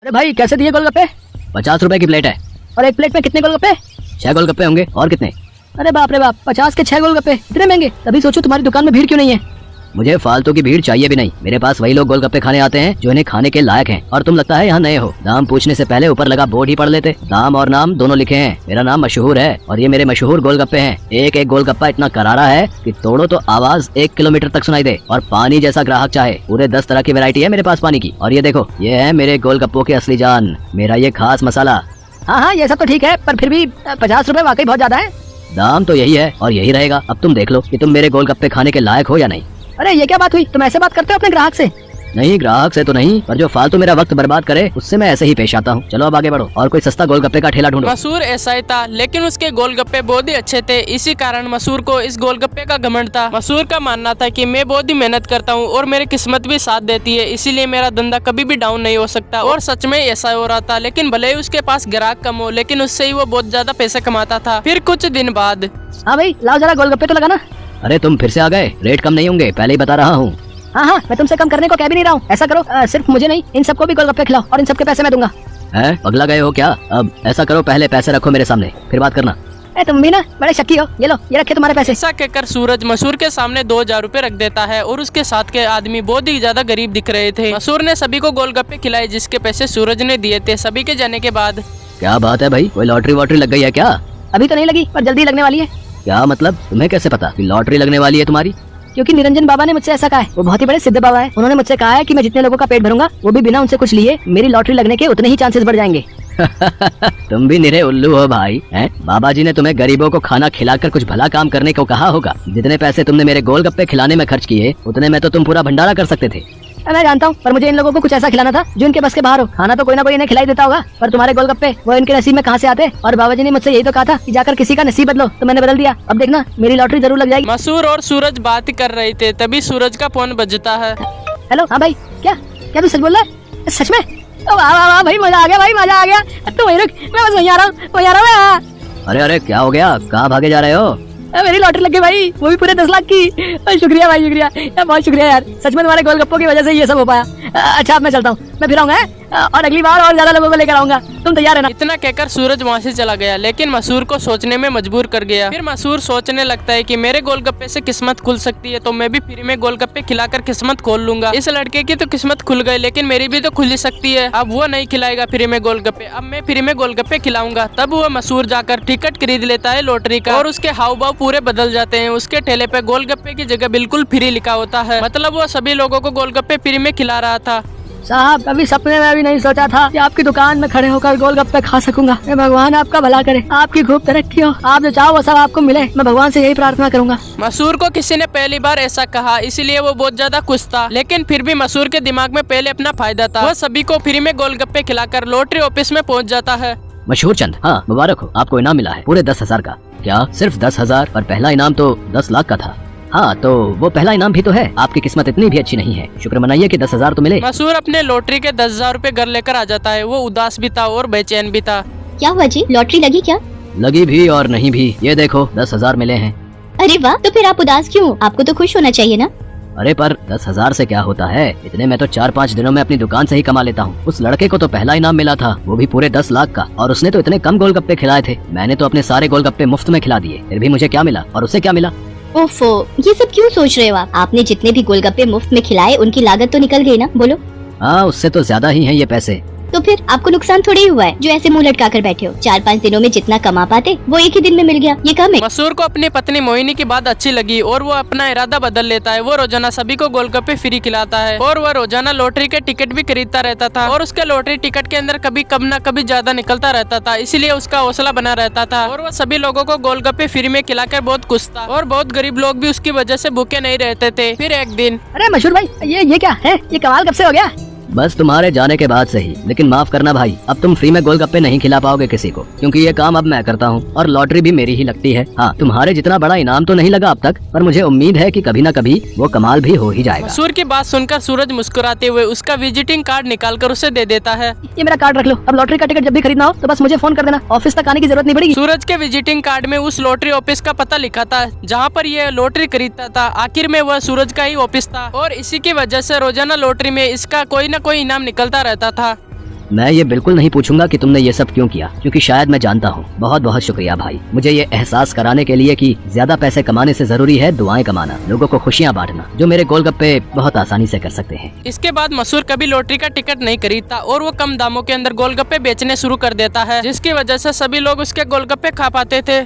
अरे भाई कैसे दिए गोलगप्पे? 50 रुपए की प्लेट है। और एक प्लेट में कितने गोलगप्पे? 6 गोलगप्पे होंगे। और कितने? अरे बाप रे बाप, 50 के 6 गोलगप्पे इतने महंगे। तभी सोचो तुम्हारी दुकान में भीड़ क्यों नहीं है। मुझे फालतू की भीड़ चाहिए भी नहीं। मेरे पास वही लोग गोलगप्पे खाने आते हैं जो इन्हें खाने के लायक हैं। और तुम लगता है यहाँ नए हो। दाम पूछने से पहले ऊपर लगा बोर्ड ही पढ़ लेते। दाम और नाम दोनों लिखे हैं। मेरा नाम मशहूर है और ये मेरे मशहूर गोलगप्पे हैं। एक एक गोलगप्पा इतना करारा है कि तोड़ो तो आवाज 1 किलोमीटर तक सुनाई दे। और पानी जैसा ग्राहक चाहे। पूरे 10 तरह की वैरायटी है मेरे पास पानी की। और ये देखो, ये है मेरे गोलगप्पों की असली जान, मेरा ये खास मसाला। हाँ ये सब तो ठीक है, पर फिर भी 50 रुपए वाकई बहुत ज्यादा है। दाम तो यही है और यही रहेगा। अब तुम देख लो कि तुम मेरे गोलगप्पे खाने के लायक हो या नहीं। अरे ये क्या बात हुई? तुम ऐसे बात करते हो अपने ग्राहक से? नहीं, ग्राहक से तो नहीं, पर जो फालतू मेरा वक्त बर्बाद करे उससे मैं ऐसे ही पेश आता हूँ। चलो अब आगे बढ़ो और कोई सस्ता गोलगप्पे का ठेला ढूंढो। मसूर ऐसा ही था, लेकिन उसके गोलगप्पे बहुत ही अच्छे थे। इसी कारण मसूर को इस गोलगप्पे का घमंड था। मसूर का मानना था कि मैं बहुत ही मेहनत करता हूँ और मेरी किस्मत भी साथ देती है, इसीलिए मेरा धंधा कभी भी डाउन नहीं हो सकता। और सच में ऐसा हो रहा था। लेकिन भले ही उसके पास ग्राहक कम हो, लेकिन उससे ही वो बहुत ज्यादा पैसे कमाता था। फिर कुछ दिन बाद, हाँ भाई लाओ जरा गोलगप्पे तो लगाना। अरे तुम फिर से आ गए। रेट कम नहीं होंगे, पहले ही बता रहा हूँ। हाँ मैं तुमसे कम करने को कह भी नहीं रहा हूँ। ऐसा करो, सिर्फ मुझे नहीं, इन सबको भी गोलगप्पे खिलाओ और इन सबके पैसे मैं दूंगा। है पगला गए हो क्या? अब ऐसा करो, पहले पैसे रखो मेरे सामने, फिर बात करना। तुम भी ना बड़े शक्की हो। ये लो, ये रखे तुम्हारे पैसे। ऐसा कहकर सूरज मसूर के सामने 2000 रुपए रख देता है और उसके साथ के आदमी बहुत ही ज्यादा गरीब दिख रहे थे। मसूर ने सभी को गोलगप्पे खिलाए जिसके पैसे सूरज ने दिए थे। सभी के जाने के बाद, क्या बात है भाई, कोई लॉटरी वॉटरी लग गई है क्या? अभी तो नहीं लगी, पर जल्दी लगने वाली है। क्या मतलब? तुम्हें कैसे पता कि लॉटरी लगने वाली है तुम्हारी? क्योंकि निरंजन बाबा ने मुझसे ऐसा कहा है। वो बहुत ही बड़े सिद्ध बाबा है। उन्होंने मुझसे कहा है कि मैं जितने लोगों का पेट भरूंगा वो भी बिना उनसे कुछ लिए, मेरी लॉटरी लगने के उतने ही चांसेस बढ़ जाएंगे। तुम भी निरे उल्लू हो भाई। हैं? बाबा जी ने तुम्हें गरीबों को खाना खिलाकर कुछ भला काम करने को कहा होगा। जितने पैसे तुमने मेरे गोलगप्पे खिलाने में खर्च किए, उतने में तो तुम पूरा भंडारा कर सकते थे। मैं जानता हूँ, पर मुझे इन लोगों को कुछ ऐसा खिलाना था जो इनके बस के बाहर हो। खाना तो कोई ना कोई इन्हें खिलाई देता होगा, पर तुम्हारे गोलगप्पे वो इनके नसीब में कहाँ से आते? और बाबा जी ने मुझसे यही तो कहा था कि जाकर किसी का नसीब बदलो, तो मैंने बदल दिया। अब देखना मेरी लॉटरी जरूर लग जाएगी। मसूर और सूरज बात कर रहे थे, तभी सूरज का फोन बजता है। हेलो, हाँ भाई, क्या क्या तू सच बोल रहा है? सच में? वाह वाह वाह भाई, मजा आ गया भाई, मजा आ गया। तो वही रुक, मैं बस वहीं आ रहा हूँ, वहीं आ रहा हूँ। अरे क्या हो गया? कहाँ भागे जा रहे हो? मेरी लॉटरी लग गई भाई, वो भी पूरे 10 लाख की। शुक्रिया भाई, शुक्रिया यार, बहुत शुक्रिया यार। सच में तुम्हारे गोलगप्पों की वजह से ये सब हो पाया। अच्छा अब मैं चलता हूँ, मैं फिर आऊंगा और अगली बार और ज्यादा लोगों को लेकर आऊंगा। तुम तैयार है ना? इतना कहकर सूरज वहाँ से चला गया, लेकिन मसूर को सोचने में मजबूर कर गया। फिर मसूर सोचने लगता है कि मेरे गोलगप्पे से किस्मत खुल सकती है, तो मैं भी फ्री में गोलगप्पे खिलाकर किस्मत खोल लूंगा। इस लड़के की तो किस्मत खुल गई, लेकिन मेरी भी तो खुल ही सकती है। अब वो नहीं खिलाएगा फ्री में गोलगप्पे, अब मैं फ्री में गोलगप्पे खिलाऊंगा। तब वो मसूर जाकर टिकट खरीद लेता है लॉटरी का और उसके हाव भाव पूरे बदल जाते हैं। उसके ठेले पे गोलगप्पे की जगह बिल्कुल फ्री लिखा होता है। मतलब वो सभी लोगों को गोलगप्पे फ्री में खिला रहा था। साहब कभी सपने में भी नहीं सोचा था कि आपकी दुकान में खड़े होकर गोलगप्पे खा सकूंगा। मैं भगवान आपका भला करे, आपकी खूब तरक्की हो, आप जो चाहो वो सब आपको मिले। मैं भगवान से यही प्रार्थना करूंगा। मसूर को किसी ने पहली बार ऐसा कहा, इसलिए वो बहुत ज्यादा खुश था। लेकिन फिर भी मसूर के दिमाग में पहले अपना फायदा था। वो सभी को फ्री में गोलगप्पे खिलाकर लॉटरी ऑफिस में पहुंच जाता है। मशहूर चंद, हाँ मुबारक हो, आपको इनाम मिला है पूरे 10,000 का। क्या सिर्फ 10,000? पर पहला इनाम तो 10 लाख का था। हाँ तो वो पहला इनाम भी तो है। आपकी किस्मत इतनी भी अच्छी नहीं है, शुक्र मनाइए कि 10,000 तो मिले। मसूर अपने लॉटरी के 10,000 रूपए घर लेकर आ जाता है। वो उदास भी था और बेचैन भी था। क्या हुआ जी, लॉटरी लगी क्या? लगी भी और नहीं भी, ये देखो 10,000 मिले हैं। अरे वाह, तो फिर आप उदास क्यों? आपको तो खुश होना चाहिए ना। अरे पर 10,000 से क्या होता है? इतने में तो 4-5 दिनों में अपनी दुकान से ही कमा लेता हूँ। उस लड़के को तो पहला इनाम मिला था, वो भी पूरे 10 लाख का, और उसने तो इतने कम गोलगप्पे खिलाए थे। मैंने तो अपने सारे गोलगप्पे मुफ्त में खिला दिए, फिर भी मुझे क्या मिला और उसे क्या मिला? ओफो, ये सब क्यों सोच रहे हो आप? आपने जितने भी गोलगप्पे मुफ्त में खिलाए उनकी लागत तो निकल गई ना, बोलो। हाँ उससे तो ज्यादा ही है ये पैसे। तो फिर आपको नुकसान थोड़ी हुआ है जो ऐसे मुंह लटका कर बैठे हो। 4-5 दिनों में जितना कमा पाते वो एक ही दिन में मिल गया, ये कम है। मसूर को अपनी पत्नी मोहिनी की बात अच्छी लगी और वो अपना इरादा बदल लेता है। वो रोजाना सभी को गोलगप्पे फ्री खिलाता है और वो रोजाना लॉटरी के टिकट भी खरीदता रहता था। और उसके लॉटरी टिकट के अंदर कभी कम न कभी ज्यादा निकलता रहता था, इसलिए उसका हौसला बना रहता था। और वो सभी लोगों को गोलगप्पे फ्री में खिलाकर बहुत खुश था और बहुत गरीब लोग भी उसकी वजह से भूखे नहीं रहते थे। फिर एक दिन, अरे मशहूर भाई, ये क्या है? ये कमाल कब से हो गया? बस तुम्हारे जाने के बाद से ही। लेकिन माफ करना भाई, अब तुम फ्री में गोलगप्पे नहीं खिला पाओगे किसी को, क्योंकि ये काम अब मैं करता हूँ और लॉटरी भी मेरी ही लगती है। हाँ तुम्हारे जितना बड़ा इनाम तो नहीं लगा अब तक, पर मुझे उम्मीद है कि कभी न कभी वो कमाल भी हो ही जाएगा। मसूर की बात सुनकर सूरज मुस्कुराते हुए उसका विजिटिंग कार्ड निकालकर उसे दे देता है। ये मेरा कार्ड रख लो। अब लॉटरी का टिकट जब भी खरीदना हो तो बस मुझे फोन कर देना, ऑफिस तक आने की जरूरत नहीं पड़ेगी। सूरज के विजिटिंग कार्ड में उस लॉटरी ऑफिस का पता लिखा था जहाँ पर ये लॉटरी खरीदता था। आखिर में वह सूरज का ही ऑफिस था और इसी की वजह से रोजाना लॉटरी में इसका कोई न कोई इनाम निकलता रहता था। मैं ये बिल्कुल नहीं पूछूंगा कि तुमने ये सब क्यों किया, क्योंकि शायद मैं जानता हूँ। बहुत बहुत शुक्रिया भाई, मुझे ये एहसास कराने के लिए कि ज्यादा पैसे कमाने से जरूरी है दुआएं कमाना, लोगों को खुशियाँ बांटना, जो मेरे गोलगप्पे बहुत आसानी से कर सकते हैं। इसके बाद मसूर कभी लॉटरी का टिकट नहीं खरीदता और वो कम दामों के अंदर गोलगप्पे बेचने शुरू कर देता है, जिसकी वजह से सभी लोग उसके गोलगप्पे खा पाते थे।